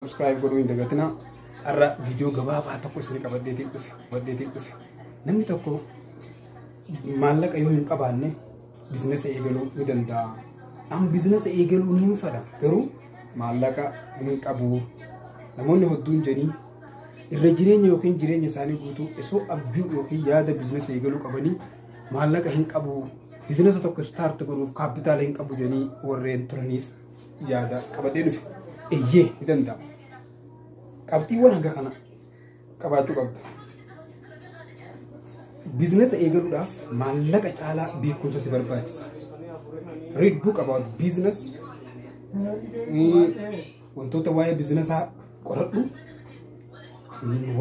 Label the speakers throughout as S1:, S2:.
S1: subscribe godhuu hin dagatinaa. Har'a viidiyoo gabaabaa tokko isin qabadheetiin dhufe. Namni tokko maallaqa yoo hin qabaanne biizinasa eegaluu ni danda'a. An biizinasa eegaluu ni fedha garuu maallaqa hin qabu. Namoonni hedduun jedhanii irra jireenya yookiin jireenya isaanii guutuu isoo abjuu yookiin yaada biizinasa eegaluu qabanii maallaqa hin qabu. Biizinasa tokko start godhuuf kaapitaala hin qabu jedhanii warreen turaniif yaada qabadhee dhufe. Eeyyee ni danda'a. Qabxiiwwan hanga kana qabaachuu qabda. Biizinasa eegaluudhaaf maallaqa caalaa beekumsa si barbaachisa. Read book about business. Wantoota waa'ee biizinasaa qoradhu.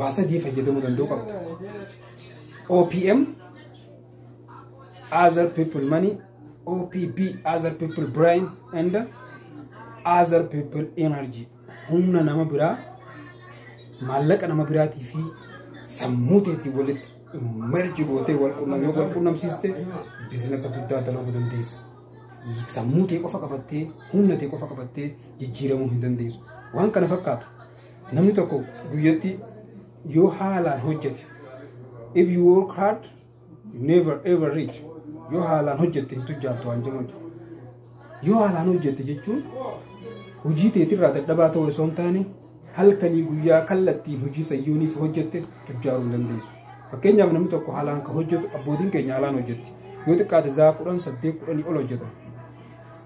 S1: Waa sadii fayyadamuu danda'uu qabda. OPM, other people money, OPP, other people brain, and other people energy. Humna nama biraa, maallaqa nama biraatii fi sammuu teetii walitti merji gootee wal quunnamsiiste biizinasa guddaa dalaguu dandeessa. Sammuu tee qofa qabattee, humna tee qofa qabattee jijjiiramuu hin dandeessu. Waan kana fakkaatu namni tokko guyyatti yoo haalaan hojjete, if you work hard you never ever reach. Yoo haalaan hojjete hin tujjaartu waan jedhamu. Yoo haalaan hojjete jechuun hojii teetirraa dadhabaa ta'uu osoo hin taane halkanii guyyaa kallattiin hojii sayyuuniif hojjette tujjaaruu hin dandeessu. Fakkeenyaaf namni tokko haalaan kan hojjetu abbootiin keenya haalaan hojjetti. Yoo xiqqaate sa'aa 10-8 ol hojjeta.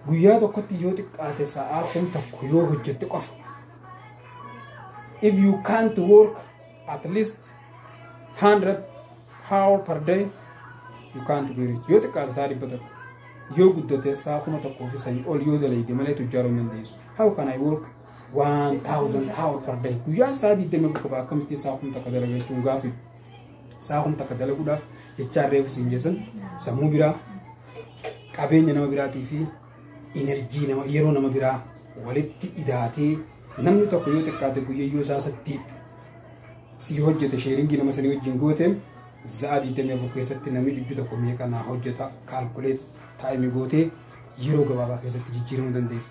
S1: Guyyaa tokkotti yoo xiqqaate sa'aa 1 yoo hojjette qofa. If you can't work at least 100 hours per day, you can't be rich. Yoo xiqqaate sa'aa 100 yoo guddate sa'aa 1,000 fi sanii ol yoo dalagde malee tujjaaruu hin dandeessu. How can I work 1,000 hours per day? Guyyaan sa'aa 20 qaba akkamittiin sa'aa 1,000 dalaga jechuun gaaffii. Sa'aa 1,000 dalaguudhaaf jechaan reefu siin jesan sammuu biraa, qabeenya nama biraatii fi enerjii nama yeroo nama biraa walitti idaatee namni tokko yoo xiqqaate guyyaa isaa 8 si hojjete sheeringii nama sanii wajjin gooteen sa'aa 24 keessatti namni 100 meeqa naa hojjeta kaalkuleet taa'imii gootee yeroo gabaabaa keessatti jijjiiramuu dandeessa.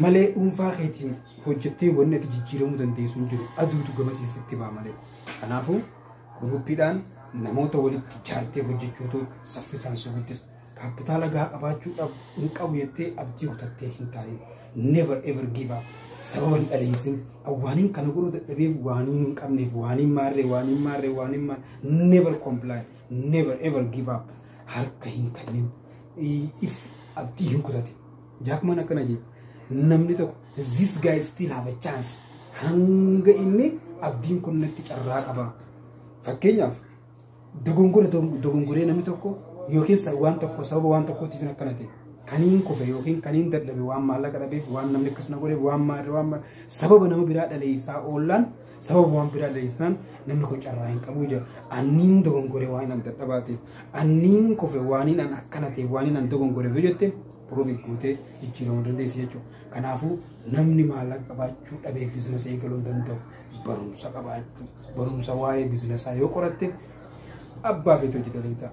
S1: Malee dhuunfaa keetiin hojjettee wanni ati jijjiiramuu dandeessu hin jiru. Aduutu gamasiisitti baa malee. Kanaafuu guruppiidhaan namoota walitti ijaartee hojjechuutu saffisaan si guddisa. Kaapitaala gahaa qabaachuu hin qabu jettee abdii kutattee hin taa'in. Never ever give up. Sababa hin dhaleessin. Waaniin kana godhuu dadhabeef waaniin hin qabneef waaniin maarree. Never comply. Never ever give up. Harka hin kennin. If abdii hin kutate. Jaakman akkana jedhe. Namni tokko this guy still have a chance. Hanga inni abdiin kun natti carraa qaba. Fakkeenyaaf dogongoree namni tokko yookiin waan tokko sababa waan tokkootiif akkana ta'e kaniin kufe yookiin kaniin dadhabe waan maallaqa dhabeef waan namni akkasina godheef waan sababa nama biraa dhaleessaa oollaan sababa waan biraa dhaleessaan namni kun carraa hin qabu jira. Anniin dogongoree waan an dadhabaateef anniin kufe waaniin an akkana ta'eef waaniin an dogongoreef jette profiit gootee jijjiiramuu dandeessi jechuudha. Kanaafuu namni maallaqa qabaachuu dhabeef biizinasa eegaluu danda'u barumsa qabaachuu barumsa waa'ee biizinasaa yoo qoratte abbaa feetu hojjetanii ta'a.